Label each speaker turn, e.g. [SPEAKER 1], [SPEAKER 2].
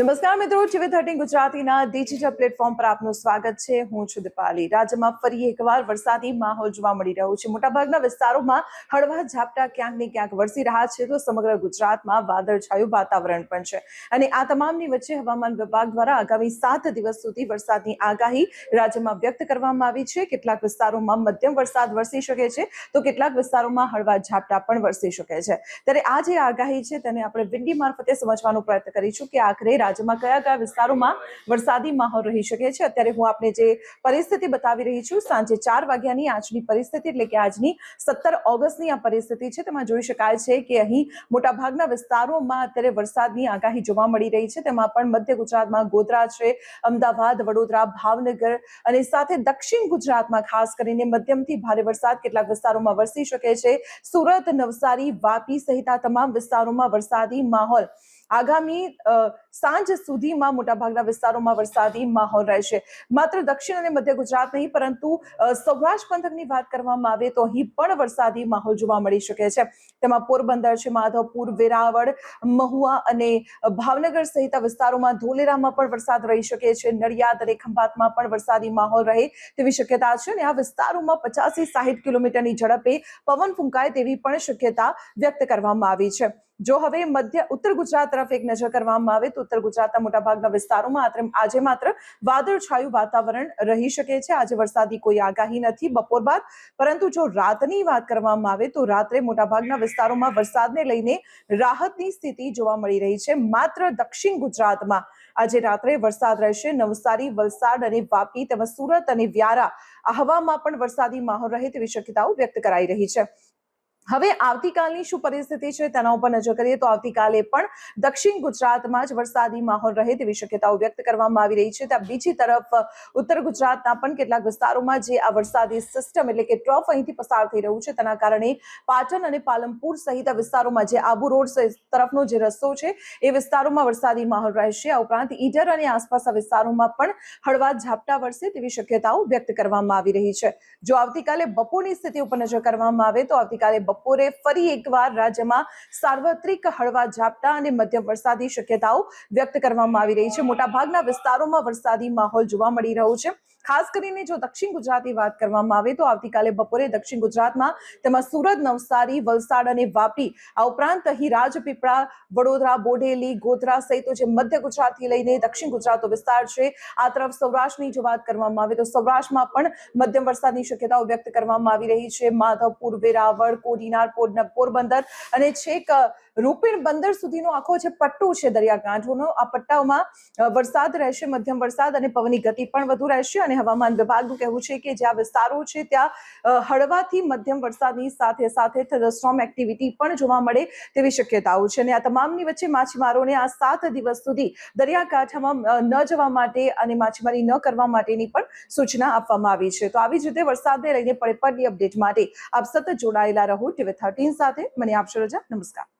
[SPEAKER 1] નમસ્કાર મિત્રો, TV13 ગુજરાતીના ડિજિટલ પ્લેટફોર્મ પર આપનું સ્વાગત છે. હું છું દીપાલી. રાજ્યમાં ફરી એકવાર વરસાદી માહોલ જોવા મળી રહ્યો છે. મોટાભાગના વિસ્તારોમાં હળવા ઝાપટા ક્યાંક ને ક્યાંક વરસી રહ્યા છે, તો સમગ્ર ગુજરાતમાં વાદળછાયું વાતાવરણ પણ છે. અને આ તમામની વચ્ચે હવામાન વિભાગ દ્વારા આગામી 7 દિવસ સુધી વરસાદની આગાહી રાજ્યમાં વ્યક્ત કરવામાં આવી છે. કેટલાક વિસ્તારોમાં મધ્યમ વરસાદ વરસી શકે છે, તો કેટલાક વિસ્તારોમાં હળવા ઝાપટા પણ વરસી શકે છે. ત્યારે આ જે આગાહી છે તેને આપણે વિંડી મારફતે સમજવાનો પ્રયત્ન કરીશું કે આખરે રાજ્યમાં કયા કયા વિસ્તારોમાં વરસાદી માહોલ રહી શકે છે. અત્યારે હું આપને જે પરિસ્થિતિ બતાવી રહી છું, સાંજે 4 વાગ્યાની આજની પરિસ્થિતિ, એટલે કે આજની 17 ઓગસ્ટની આ પરિસ્થિતિ છે. તેમાં જોઈ શકાય છે કે અહીં મોટાભાગના વિસ્તારોમાં અત્યારે વરસાદની આગાહી જોવા મળી રહી છે. તેમાં પણ મધ્ય ગુજરાતમાં ગોધરા છે, અમદાવાદ, વડોદરા, ભાવનગર અને સાથે દક્ષિણ ગુજરાતમાં ખાસ કરીને મધ્યમથી ભારે વરસાદ કેટલાક વિસ્તારોમાં વરસી શકે છે. સુરત, નવસારી, વાપી સહિત આ તમામ વિસ્તારોમાં વરસાદી માહોલ આગામી સાંજ સુધીમાં મોટાભાગના વિસ્તારોમાં વરસાદી માહોલ રહેશે. માત્ર દક્ષિણ અને મધ્ય ગુજરાત નહીં, પરંતુ સૌરાષ્ટ્ર પંથકની વાત કરવામાં આવે તો અહીં પણ વરસાદી માહોલ જોવા મળી શકે છે. તેમાં પોરબંદર છે, માધવપુર, વેરાવળ, મહુવા અને ભાવનગર સહિત વિસ્તારોમાં, ધોલેરામાં પણ વરસાદ રહી શકે છે. નડિયાદ અને ખંભાતમાં પણ વરસાદી માહોલ રહે તેવી શક્યતા છે. અને આ વિસ્તારોમાં 50 થી 60 કિલોમીટરની ઝડપે પવન ફૂંકાય તેવી પણ શક્યતા વ્યક્ત કરવામાં આવી છે. જો હવે મધ્ય ઉત્તર ગુજરાત તરફ એક નજર કરવામાં આવે તો ઉત્તર ગુજરાતના મોટાભાગના વિસ્તારોમાં આજે માત્ર વાદળછાયું વાતાવરણ રહી શકે છે. આજે વરસાદી કોઈ આગાહી નથી બપોર બાદ, પરંતુ જો રાતની વાત કરવામાં આવે તો રાત્રે મોટાભાગના વિસ્તારોમાં વરસાદને લઈને રાહતની સ્થિતિ જોવા મળી રહી છે. માત્ર દક્ષિણ ગુજરાતમાં આજે રાત્રે વરસાદ રહેશે. નવસારી, વલસાડ અને વાપી તેમજ સુરત અને વ્યારા આ હવામાં પણ વરસાદી માહોલ રહે તેવી શક્યતાઓ વ્યક્ત કરાઈ રહી છે. હવે આવતીકાલની શું પરિસ્થિતિ છે તેના ઉપર નજર કરીએ તો આવતીકાલે પણ દક્ષિણ ગુજરાતમાં જ વરસાદી માહોલ રહે તેવી શક્યતાઓ વ્યક્ત કરવામાં આવી રહી છે. ત્યાં બીજી તરફ ઉત્તર ગુજરાતના પણ કેટલાક વિસ્તારોમાં જે આ વરસાદી સિસ્ટમ એટલે કે ટ્રફ અહીંથી પસાર થઈ રહ્યું છે, તેના કારણે પાટણ અને પાલનપુર સહિત વિસ્તારોમાં જે આબુ રોડ તરફનો જે રસ્તો છે એ વિસ્તારોમાં વરસાદી માહોલ રહેશે. આ ઉપરાંત ઈડર અને આસપાસના વિસ્તારોમાં પણ હળવા ઝાપટા વરસે તેવી શક્યતાઓ વ્યક્ત કરવામાં આવી રહી છે. જો આવતીકાલે બપોરની સ્થિતિ ઉપર નજર કરવામાં આવે તો આવતીકાલે બપોરે ફરી એકવાર રાજ્યમાં સાર્વત્રિક હળવા ઝાપટા અને મધ્યમ વરસાદી શક્યતાઓ વ્યક્ત કરવામાં આવી રહી છે. મોટાભાગના વિસ્તારોમાં વરસાદી માહોલ જોવા મળી રહ્યો છે. ખાસ કરીને જો દક્ષિણ ગુજરાતની વાત કરવામાં આવે તો આવતીકાલે બપોરે દક્ષિણ ગુજરાતમાં તેમાં સુરત, નવસારી, વલસાડ અને વાપી, આ ઉપરાંત અહીં રાજપીપળા, વડોદરા, બોડેલી, ગોધરા સહિત જે મધ્ય ગુજરાતથી લઈને દક્ષિણ ગુજરાતનો વિસ્તાર છે, આ તરફ સૌરાષ્ટ્રની જો વાત કરવામાં આવે તો સૌરાષ્ટ્રમાં પણ મધ્યમ વરસાદની શક્યતાઓ વ્યક્ત કરવામાં આવી રહી છે. માધવપુર, વેરાવળ, પોરબંદર અને છેક રૂપેણ બંદર સુધીનો આખો જે પટ્ટો છે દરિયાકાંઠોનો, આ પટ્ટાઓમાં વરસાદ રહેશે, મધ્યમ વરસાદ અને પવનની ગતિ પણ વધુ રહેશે. અને હવામાન વિભાગનું કહેવું છે કે જ્યાં વિસ્તારો છે ત્યાં હળવાથી મધ્યમ વરસાદની સાથે સાથે થંડરસ્ટોર્મ એક્ટિવિટી પણ જોવા મળે તેવી શક્યતાઓ છે. અને આ તમામની વચ્ચે માછીમારોને આ 7 દિવસ સુધી દરિયાકાંઠામાં ન જવા માટે અને માછીમારી ન કરવા માટેની પણ સૂચના આપવામાં આવી છે. તો આવી જ રીતે વરસાદને લઈને પડતી અપડેટ માટે આપ સતત જોડાયેલા રહો TV13 સાથે. મને આપશો રજા. નમસ્કાર.